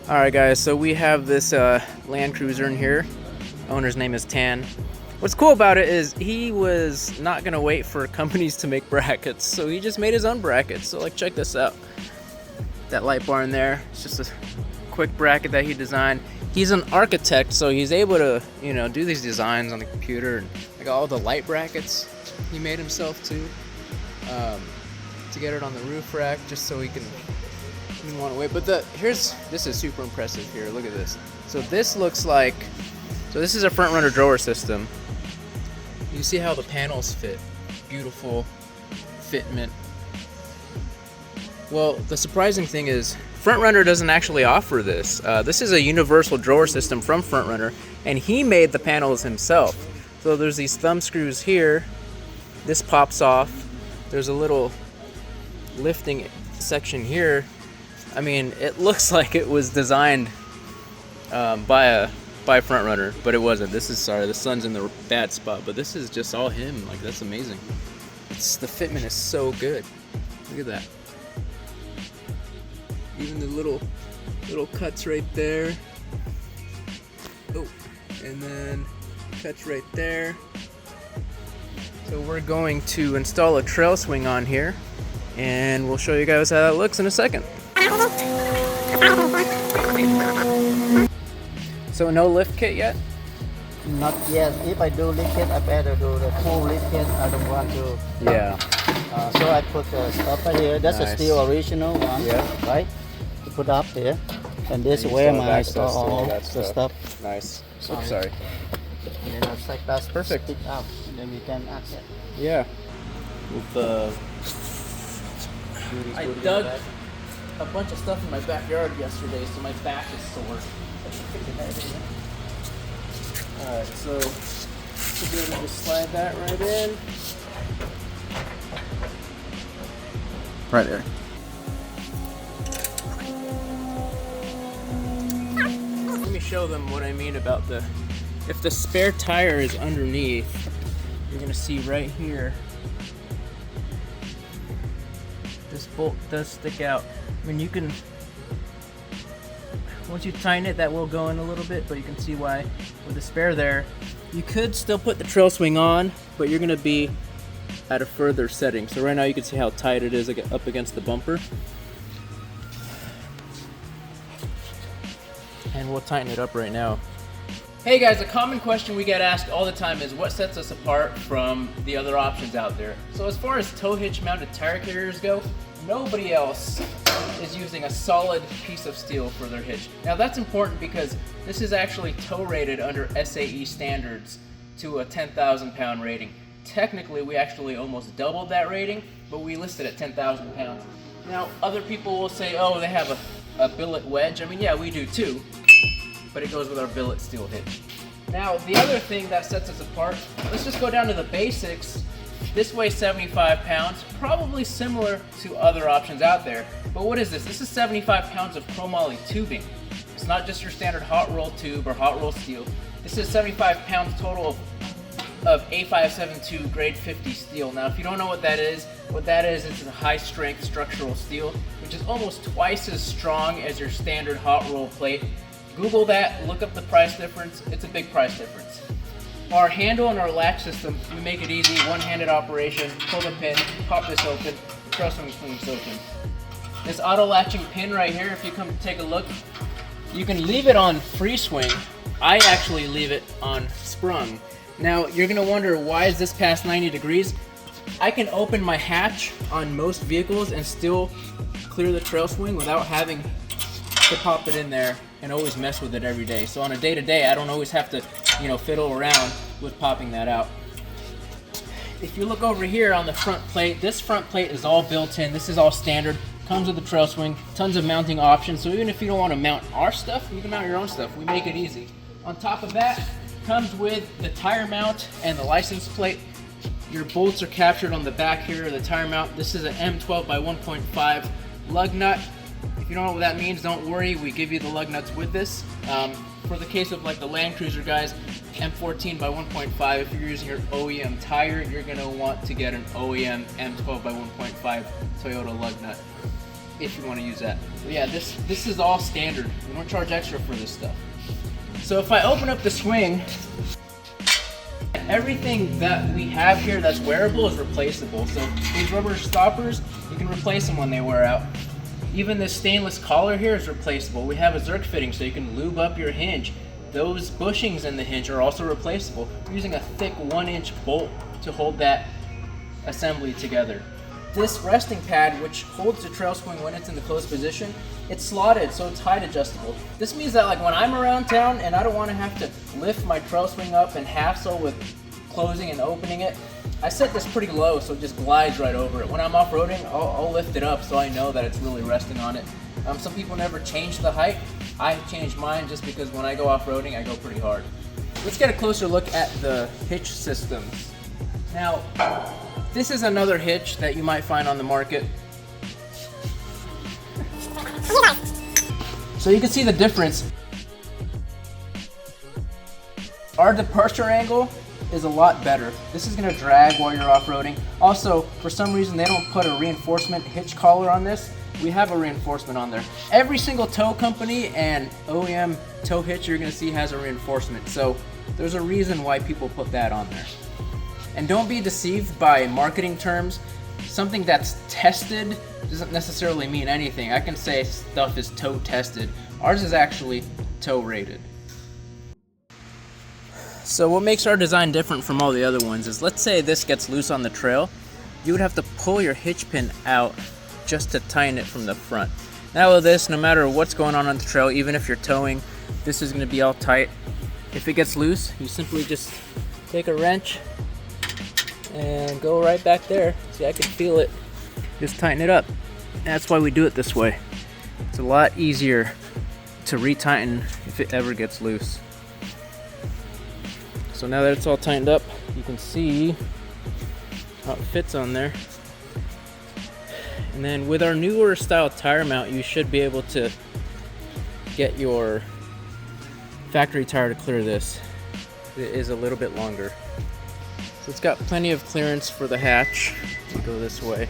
Alright guys, so we have this Land Cruiser in here. Owner's name is Tan. What's cool about it is he was not gonna wait for companies to make brackets, so he just made his own brackets. So like, check this out. That light bar in there, it's just a quick bracket that he designed. He's an architect, so he's able to, you know, do these designs on the computer, and like all the light brackets he made himself too, to get it on the roof rack, just so he can. Didn't want to wait, but this is super impressive here. Look at this. So this looks like, so this is a front runner drawer system. You see how the panels fit? Beautiful fitment. Well, the surprising thing is Front Runner doesn't actually offer this. This is a universal drawer system from Front Runner, and he made the panels himself. So there's these thumb screws here. This pops off. There's a little lifting section here. I mean, it looks like it was designed by Front Runner, but it wasn't. This is, sorry, the sun's in the bad spot, but this is just all him. Like, that's amazing. The fitment is so good. Look at that. Even the little cuts right there. Oh, and then cuts right there. So we're going to install a trail swing on here, and we'll show you guys how that looks in a second. So no lift kit yet? Not yet. If I do lift kit, I better do the full lift kit. I don't want to. Yeah. So I put the stuff right here. That's Nice. a steel original one. Yeah. Right? To put up here. And this is where I store all the stuff. Nice. Sorry. Oops, sorry. And then it's like that's Perfect. stick up. And then we can access. Yeah. With I dug a bunch of stuff in my backyard yesterday, so my back is sore. Alright, so should be able to just slide that right in. Right there. Let me show them what I mean about if the spare tire is underneath, you're gonna see right here, this bolt does stick out. I mean, you can, once you tighten it, that will go in a little bit, but you can see why with the spare there. You could still put the trail swing on, but you're gonna be at a further setting. So right now you can see how tight it is up against the bumper. And we'll tighten it up right now. Hey guys, a common question we get asked all the time is what sets us apart from the other options out there. So as far as tow hitch mounted tire carriers go, nobody else is using a solid piece of steel for their hitch. Now that's important because this is actually tow rated under SAE standards to a 10,000 pound rating. Technically we actually almost doubled that rating, but we listed at 10,000 pounds. Now other people will say, oh, they have a billet wedge. I mean, yeah, we do too, but it goes with our billet steel hitch. Now the other thing that sets us apart, let's just go down to the basics. This weighs 75 pounds, probably similar to other options out there. But what is this? This is 75 pounds of chromoly tubing. It's not just your standard hot roll tube or hot roll steel. This is 75 pounds total of A572 grade 50 steel. Now if you don't know what that is it's a high strength structural steel, which is almost twice as strong as your standard hot roll plate. Google that, look up the price difference. It's a big price difference. Our handle and our latch system, we make it easy, one-handed operation. Pull the pin, pop this open, trail swing swings open. This auto latching pin right here, if you come take a look, you can leave it on free swing. I actually leave it on sprung. Now you're gonna wonder, why is this past 90 degrees? I can open my hatch on most vehicles and still clear the trail swing without having to pop it in there and always mess with it every day. So on a day-to-day, I don't always have to, fiddle around with popping that out. If you look over here on the front plate, this front plate is all built in. This is all standard. Comes with the trail swing, tons of mounting options. So even if you don't want to mount our stuff, you can mount your own stuff. We make it easy. On top of that, comes with the tire mount and the license plate. Your bolts are captured on the back here of the tire mount. This is an M12 by 1.5 lug nut. If you don't know what that means, don't worry, we give you the lug nuts with this. For the case of like the Land Cruiser guys, M14 by 1.5, if you're using your OEM tire, you're gonna want to get an OEM M12 by 1.5 Toyota lug nut. if you want to use that. But yeah, this is all standard. We don't charge extra for this stuff. So if I open up the swing, everything that we have here that's wearable is replaceable. So these rubber stoppers, you can replace them when they wear out. Even this stainless collar here is replaceable. We have a Zerk fitting so you can lube up your hinge. Those bushings in the hinge are also replaceable. We're using a thick 1-inch bolt to hold that assembly together. This resting pad, which holds the trail swing when it's in the closed position, it's slotted, so it's height adjustable. This means that like when I'm around town and I don't want to have to lift my trail swing up and hassle with closing and opening it, I set this pretty low so it just glides right over it. When I'm off-roading, I'll lift it up so I know that it's really resting on it. Some people never change the height. I changed mine just because when I go off-roading, I go pretty hard. Let's get a closer look at the hitch systems. Now, this is another hitch that you might find on the market. So you can see the difference. Our departure angle is a lot better. This is gonna drag while you're off-roading. Also, for some reason, they don't put a reinforcement hitch collar on this. We have a reinforcement on there. Every single tow company and OEM tow hitch you're gonna see has a reinforcement. So there's a reason why people put that on there. And don't be deceived by marketing terms. Something that's tested doesn't necessarily mean anything. I can say stuff is tow tested. Ours is actually tow rated. So what makes our design different from all the other ones is, let's say this gets loose on the trail, you would have to pull your hitch pin out just to tighten it from the front. Now with this, no matter what's going on the trail, even if you're towing, this is gonna be all tight. If it gets loose, you simply just take a wrench and go right back there. See, I can feel it. Just tighten it up. That's why we do it this way. It's a lot easier to retighten if it ever gets loose. So now that it's all tightened up, you can see how it fits on there. And then with our newer style tire mount, you should be able to get your factory tire to clear this. It is a little bit longer. So it's got plenty of clearance for the hatch. We'll go this way.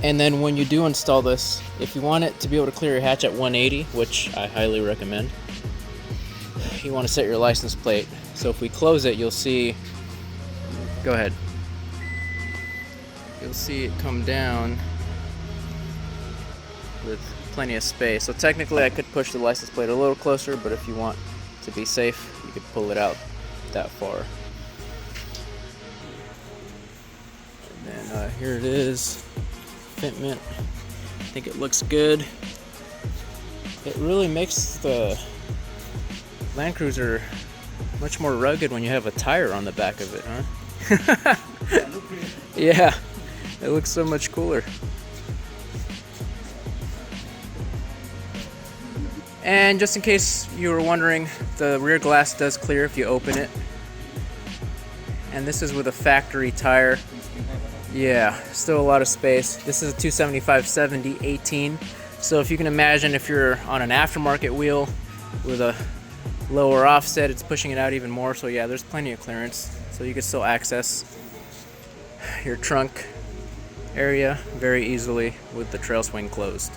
And then when you do install this, if you want it to be able to clear your hatch at 180, which I highly recommend, you want to set your license plate. So if we close it, you'll see, go ahead. You'll see it come down with plenty of space. So technically I could push the license plate a little closer, but if you want to be safe, you could pull it out that far. And then here it is, Fitment. I think it looks good. It really makes the Land Cruiser much more rugged when you have a tire on the back of it, huh? Yeah, it looks so much cooler. And just in case you were wondering, the rear glass does clear if you open it. And this is with a factory tire. Yeah, still a lot of space. This is a 275/70/18. So if you can imagine, if you're on an aftermarket wheel with a lower offset, it's pushing it out even more. So yeah, there's plenty of clearance. So you can still access your trunk area very easily with the trail swing closed.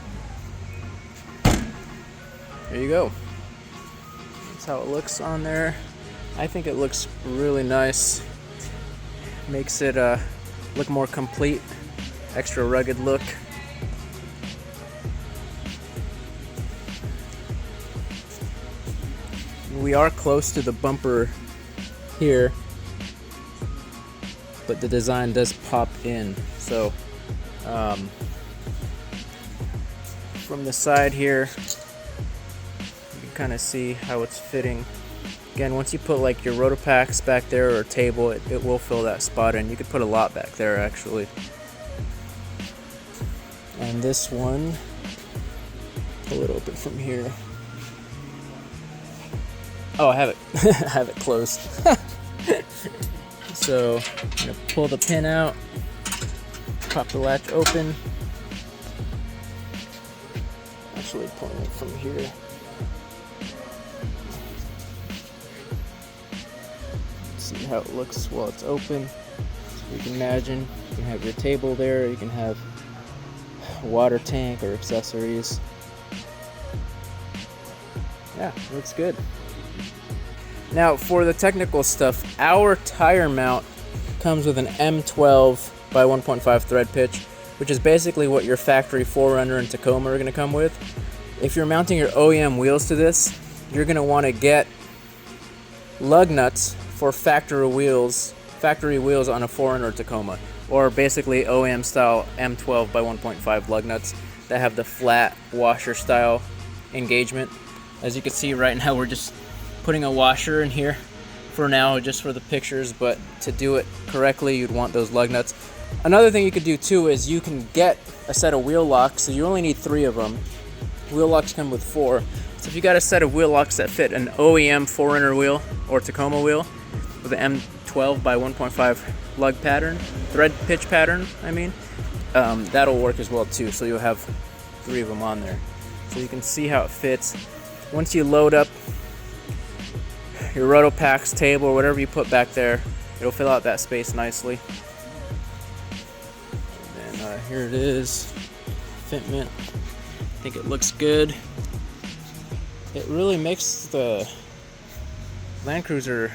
There you go. That's how it looks on there. I think it looks really nice. Makes it look more complete, extra rugged look. We are close to the bumper here, but the design does pop in. So from the side here, you can kind of see how it's fitting. Again, once you put like your Rotopacks back there or a table, it will fill that spot in. You could put a lot back there actually. And this one, pull it open from here. Oh, I have it. I have it closed. So I'm gonna pull the pin out, pop the latch open. Actually pulling it from here. See how it looks while it's open. So you can imagine You can have your table there, you can have a water tank or accessories. Yeah, looks good. Now for the technical stuff, our tire mount comes with an M12 by 1.5 thread pitch, which is basically what your factory 4Runner and Tacoma are going to come with. If you're mounting your OEM wheels to this, you're going to want to get lug nuts for factory wheels on a 4Runner or Tacoma, or basically OEM style M12 by 1.5 lug nuts that have the flat washer style engagement. As you can see right now, we're just putting a washer in here for now, just for the pictures, but to do it correctly, you'd want those lug nuts. Another thing you could do too is you can get a set of wheel locks, so you only need 3 of them. Wheel locks come with 4. So if you got a set of wheel locks that fit an OEM 4Runner wheel or Tacoma wheel with an M12 by 1.5 lug pattern, thread pitch pattern, that'll work as well too. So you'll have 3 of them on there. So you can see how it fits. Once you load up your Rotopax table or whatever you put back there, it'll fill out that space nicely. And then here it is, Fitment. I think it looks good. It really makes the Land Cruiser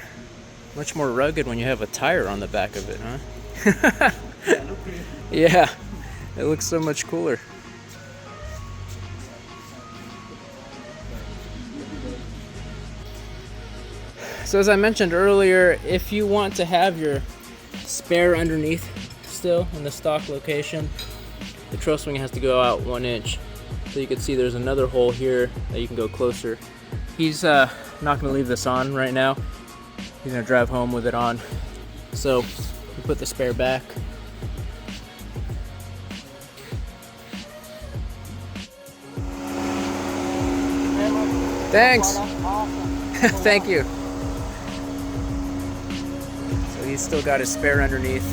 much more rugged when you have a tire on the back of it, huh? Yeah, it looks so much cooler. So as I mentioned earlier, if you want to have your spare underneath still in the stock location, the trail swing has to go out 1 inch. So you can see there's another hole here that you can go closer. He's not going to leave this on right now. He's going to drive home with it on. So we put the spare back. Thanks. Thank you. So he's still got his spare underneath.